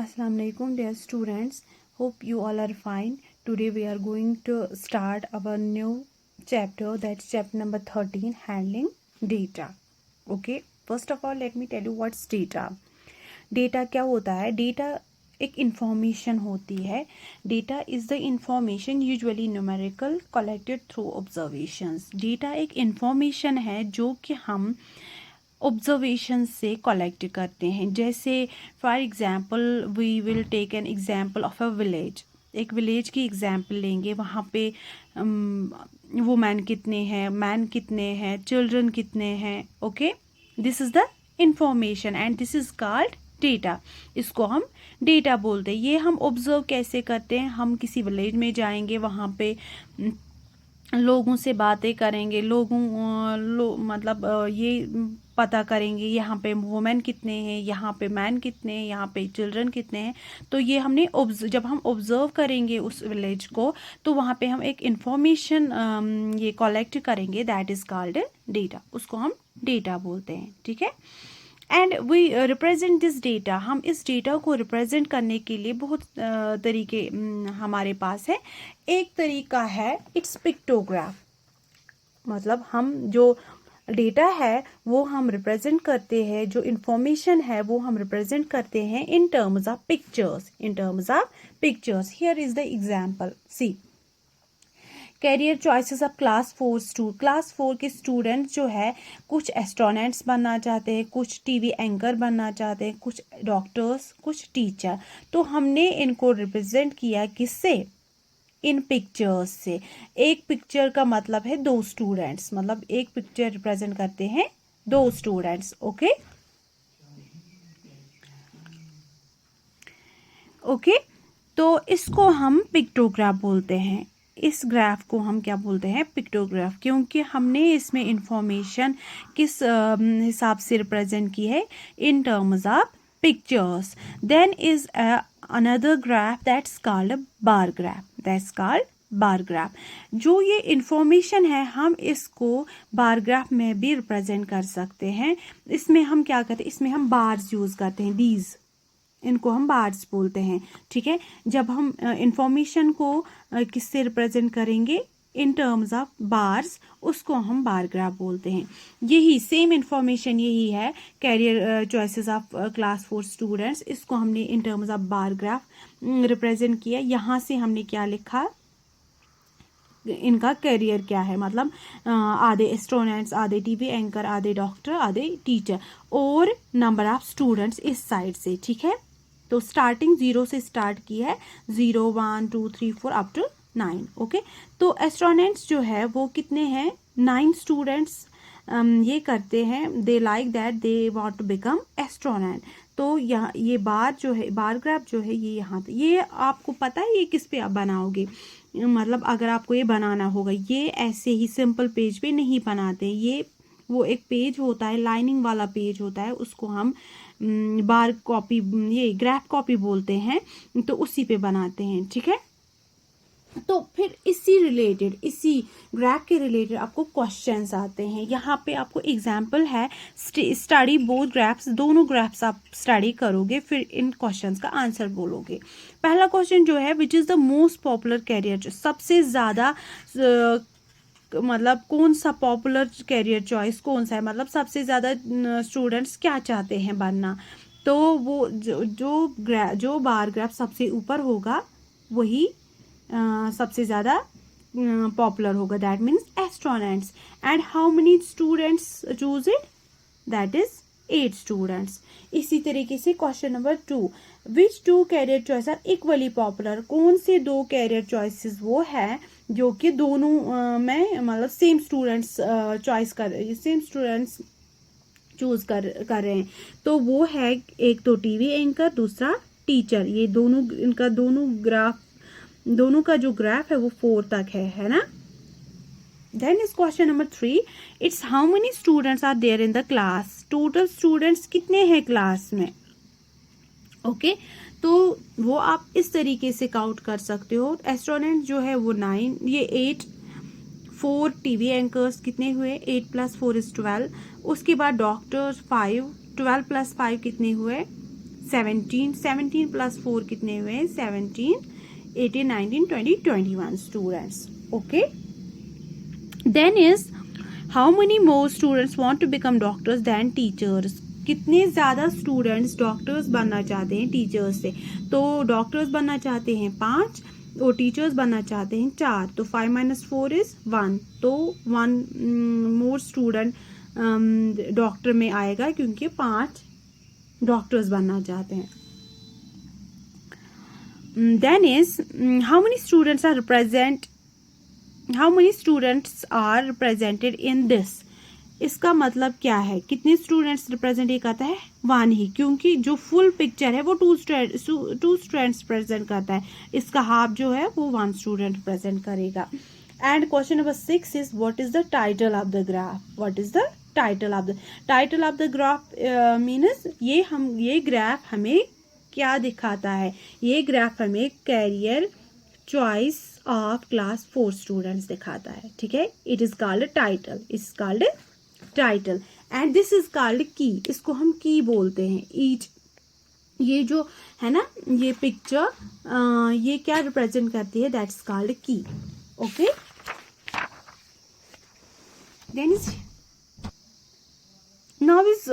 Assalamu alaikum dear students. Hope you all are fine. Today we are going to start our new chapter, that's chapter number 13, handling data. Okay, first of all let me tell you what's data. Data क्या होता है? Data एक information होती है. Data is the information usually numerical collected through observations. Data एक information है जो कि हम ऑब्जर्वेशन से कलेक्ट करते हैं. जैसे for example we will take an example of a village. एक विलेज की एग्जांपल लेंगे. वहाँ पे वुमेन कितने हैं, मैन कितने हैं, चिल्ड्रन कितने हैं. Okay, this is the information and this is called data. इसको हम डेटा बोलते हैं. ये हम ऑब्जर्व कैसे करते हैं? हम किसी विलेज में जाएंगे, वहाँ पे लोगों से बातें करेंगे, मतलब ये पता करेंगे यहाँ पे वुमेन कितने हैं, यहाँ पे मैन कितने हैं, यहाँ पे चिल्ड्रन कितने हैं. तो ये हमने जब हम ऑब्जर्व करेंगे उस विलेज को, तो वहाँ पे हम एक इंफॉर्मेशन ये कलेक्ट करेंगे, दैट इज़ कॉल्ड डेटा. उसको हम डेटा बोलते हैं. ठीक है. And we represent this data. हम इस डेटा को रिप्रेजेंट करने के लिए बहुत तरीके हमारे पास है. एक तरीका है इट्स पिक्टोग्राफ. मतलब हम जो डेटा है वो हम रिप्रेजेंट करते हैं, जो इंफॉर्मेशन है वो हम रिप्रेजेंट करते हैं in terms of pictures. In terms of pictures. Here is the example. See, career choices of class 4 के स्टूडेंट्स जो है, कुछ एस्ट्रोनॉट्स बनना चाहते हैं, कुछ टीवी एंकर बनना चाहते हैं, कुछ डॉक्टर्स, कुछ टीचर. तो हमने इनको रिप्रेजेंट किया किससे? इन पिक्चर्स से. एक पिक्चर का मतलब है 2 स्टूडेंट्स. मतलब एक पिक्चर रिप्रेजेंट करते हैं 2 स्टूडेंट्स. ओके ओके, तो इसको हम पिक्टोग्राफ बोलते हैं. इस ग्राफ को हम क्या बोलते हैं? पिक्टोग्राफ. क्योंकि हमने इसमें इंफॉर्मेशन किस हिसाब से रिप्रेजेंट की है? In terms of pictures. Then is another graph that's called a bar graph. That's called bar graph. जो ये इंफॉर्मेशन है हम इसको बार ग्राफ में भी रिप्रेजेंट कर सकते हैं. इसमें हम क्या करते हैं? इसमें हम बार्स यूज करते हैं. दीज, इनको हम बार्स बोलते हैं. ठीक है. जब हम इंफॉर्मेशन को किससे रिप्रेजेंट करेंगे? इन टर्म्स ऑफ बार्स, उसको हम बार ग्राफ बोलते हैं. यही सेम इंफॉर्मेशन यही है career choices of class 4 students. इसको हमने in terms of bar graph represent किया. यहाँ से हमने क्या लिखा? इनका करियर क्या है. मतलब आधे एस्ट्रोनॉट्स, आधे टीवी एंकर, आधे डॉक्टर, आधे टीचर, और नंबर ऑफ स्टूडेंट्स इस साइड से. ठीक है. तो स्टार्टिंग 0 से स्टार्ट की है. 0 1 2 3 4 अप टू 9. ओके. तो एस्ट्रोनॉट्स जो है वो कितने हैं? 9 स्टूडेंट्स ये करते हैं, they like that they want to become astronaut. तो यहाँ ये बार जो है, बार ग्राफ जो है ये यहाँ पे, ये आपको पता है ये किस पे आप बनाओगे? मतलब अगर आपको ये बनाना होगा, ये ऐसे ही सिंपल पेज पे नहीं बनाते. ये वो एक पेज होता है, लाइनिंग वाला पेज होता है, उसको हम बार कॉपी, ये ग्राफ कॉपी बोलते हैं. तो उसी पे बनाते हैं. ठीक है. तो फिर इसी रिलेटेड, इसी ग्राफ के रिलेटेड आपको क्वेश्चंस आते हैं. यहाँ पे आपको एग्जांपल है, स्टडी बोथ ग्राफ्स. दोनों ग्राफ्स आप स्टडी करोगे, फिर इन क्वेश्चंस का आंसर बोलोगे. पहला क्वेश्चन जो है, which is the most popular career. सबसे ज़्यादा मतलब कौन सा पॉपुलर कैरियर चॉइस कौन सा है? मतलब सबसे ज़्यादा स्टूडेंट्स क्या चाहते हैं बनना. तो वो जो बार ग्राफ सबसे ऊपर होगा वही सबसे ज़्यादा पॉपुलर होगा. That means astronauts. And how many students choose it? That is 8 students. इसी तरीके से question number 2, which 2 career choice are equally popular. कौन से 2 कैरियर चॉइसेस वो है जो कि दोनों में मतलब सेम स्टूडेंट्स चॉइस कर, सेम स्टूडेंट्स चूज कर रहे हैं. तो वो है, एक तो टीवी एंकर, दूसरा टीचर. ये दोनों, इनका दोनों का जो ग्राफ है वो 4 तक है ना. Then is question number 3, it's how many students are there in the class. Total students कितने हैं क्लास में. ओके. तो वो आप इस तरीके से काउंट कर सकते हो. एस्ट्रोनॉट जो है वो 9, ये 8, 4 टीवी एंकर्स कितने हुए? 8 + 4 = 12. उसके बाद डॉक्टर्स 5, 12 + 5 कितने हुए? 17 प्लस 4 कितने हुए? 17, 18, 19, 20, 21 students. Okay. Then is how many more students want to become doctors then teachers. कितने ज़्यादा स्टूडेंट्स डॉक्टर्स बनना चाहते हैं टीचर्स से? तो डॉक्टर्स बनना चाहते हैं 5 और टीचर्स बनना चाहते हैं 4. तो 5 - 4 इज 1. तो 1 मोर स्टूडेंट डॉक्टर में आएगा क्योंकि 5 डॉक्टर्स बनना चाहते हैं. Then is how many students are represented in this. इसका मतलब क्या है? कितने स्टूडेंट्स रिप्रेजेंट ये करता है? 1 ही, क्योंकि जो फुल पिक्चर है वो 2 स्टूडेंट्स प्रेजेंट करता है. इसका हाफ जो है वो 1 स्टूडेंट प्रेजेंट करेगा. And question number 6 is what is the title of the graph. What is the title of the graph means ये ग्राफ हमें क्या दिखाता है? ये ग्राफ हमें career choice of class 4 students दिखाता है. ठीक है. It is called title and this is called key. इसको हम की बोलते हैं. ईच, ये जो है ना ये पिक्चर ये क्या रिप्रेजेंट करती है? That's called key. Okay. Then is now is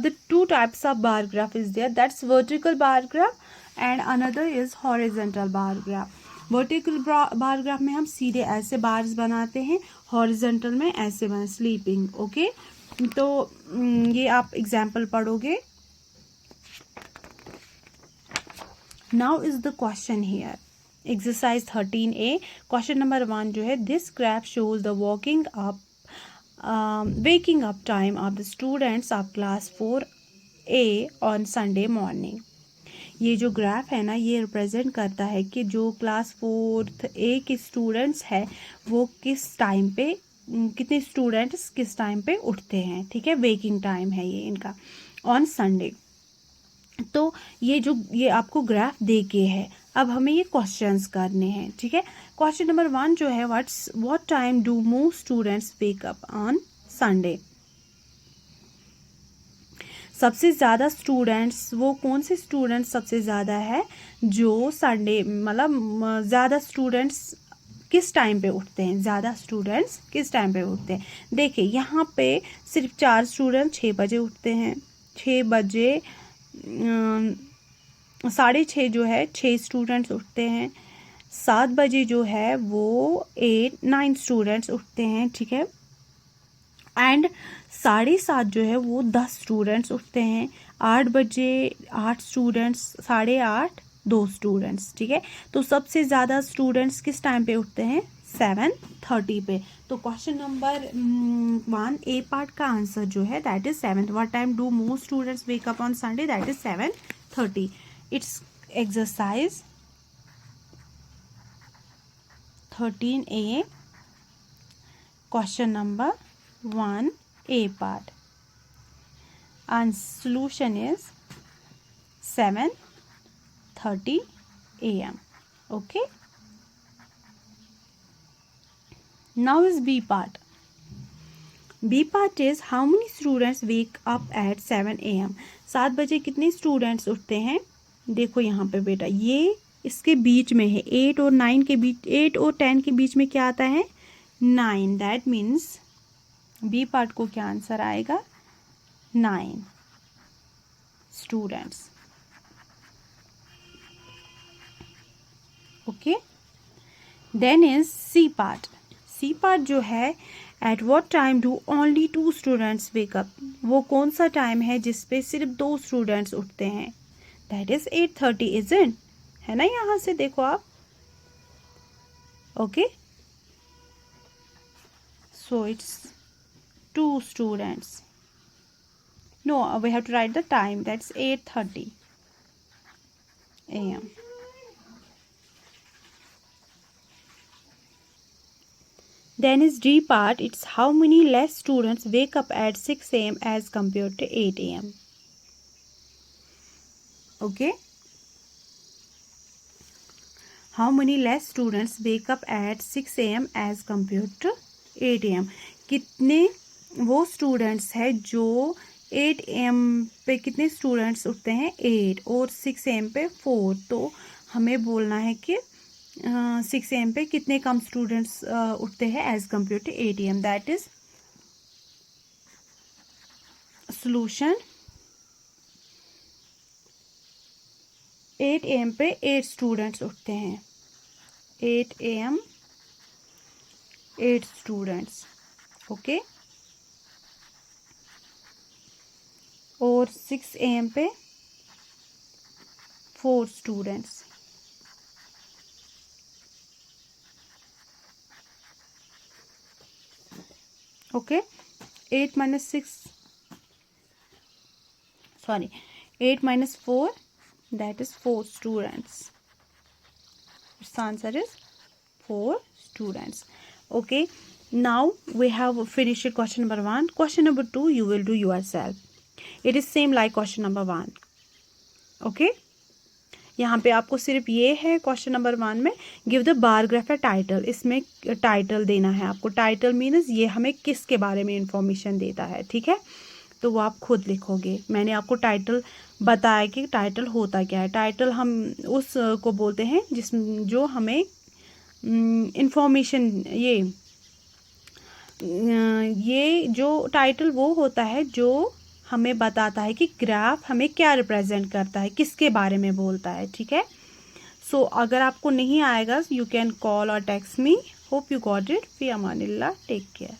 the 2 types of bar graph is there. That's vertical bar graph and another is horizontal bar graph. Vertical bar graph में हम सीधे ऐसे बार्स बनाते हैं, हॉरिजॉन्टल में ऐसे बना स्लीपिंग. ओके. तो ये आप एग्जाम्पल पढ़ोगे. Now is the question here. Exercise 13A question number 1 जो है, this graph shows the waking up time of the students of class 4A on Sunday morning. ये जो ग्राफ है ना ये रिप्रेजेंट करता है कि जो क्लास 4th A के स्टूडेंट्स है वो किस टाइम पे, कितने स्टूडेंट्स किस टाइम पे उठते हैं. ठीक है. वेकिंग टाइम है ये इनका ऑन संडे. तो ये आपको ग्राफ दे के है. अब हमें ये क्वेश्चंस करने हैं. ठीक है. क्वेश्चन नंबर 1 जो है, what time do most students wake up on Sunday. सबसे ज़्यादा स्टूडेंट्स, वो कौन से स्टूडेंट्स सबसे ज़्यादा है जो संडे, मतलब ज़्यादा स्टूडेंट्स किस टाइम पे उठते हैं? ज़्यादा स्टूडेंट्स किस टाइम पे उठते हैं? देखिए यहाँ पे सिर्फ 4 स्टूडेंट 6 बजे उठते हैं. 6 बजे 6:30 जो है 6 स्टूडेंट्स उठते हैं. 7 बजे जो है वो 9 स्टूडेंट्स उठते हैं. ठीक है. एंड 7:30 जो है वो 10 स्टूडेंट्स उठते हैं. 8 बजे 8 स्टूडेंट्स, 8:30 2 स्टूडेंट्स. ठीक है. तो सबसे ज़्यादा स्टूडेंट्स किस टाइम पे उठते हैं? 7:30 पे. तो क्वेश्चन नंबर 1 A पार्ट का आंसर जो है that is 7. What time do most students wake up on Sunday? That is 7:30. It's exercise 13A question number 1 A part and solution is 7:30 AM. Okay. Now is B part. B part is how many students wake up at 7 AM. 7 बजे कितने students उठते हैं? देखो यहाँ पे बेटा ये इसके बीच में है. 8 और 9 के बीच, 8 और 10 के बीच में क्या आता है? 9. दैट मीन्स बी पार्ट को क्या आंसर आएगा? 9 students. Okay. Then is C part. C part जो है, at what time do only 2 students wake up. वो कौन सा टाइम है जिसपे सिर्फ 2 स्टूडेंट्स उठते हैं? दैट इज 8:30 इजंट, है ना? यहाँ से देखो आप. Okay. So it's 2 students. No, we have to write the time. That's 8:30 AM. Then is D part. It's how many less students wake up at 6 AM as compared to 8 AM. Okay. How many less students wake up at 6 AM as compared to 8 AM. कितने वो students है जो 8 AM पे कितने students उठते हैं? 8, और 6 AM पे 4। तो हमें बोलना है कि 6 AM पे कितने कम स्टूडेंट्स उठते हैं as compare to 8 AM। That is solution. 8 AM पे 8 स्टूडेंट्स उठते हैं। 8 AM 8 स्टूडेंट्स, ओके। और 6 AM पे 4 students. Okay, 8 minus 6, sorry, 8 minus 4, that is 4 students. Its answer is 4 students. Okay, now we have finished question number 1. Question number 2 you will do yourself. It is same like question number 1. Okay, यहाँ पे आपको सिर्फ ये है question number 1 में give the bar graph A title. इसमें title देना है आपको। टाइटल मीन्स ये हमें किसके बारे में इंफॉर्मेशन देता है, ठीक है। तो वो आप खुद लिखोगे। मैंने आपको टाइटल बताया कि टाइटल होता क्या है। टाइटल हम उस को बोलते हैं जो हमें इंफॉर्मेशन, ये जो टाइटल वो होता है जो हमें बताता है कि ग्राफ हमें क्या रिप्रेजेंट करता है, किसके बारे में बोलता है, ठीक है। सो अगर आपको नहीं आएगा, यू कैन कॉल और text me. Hope you got it. फी अमानिल्लाह, टेक केयर।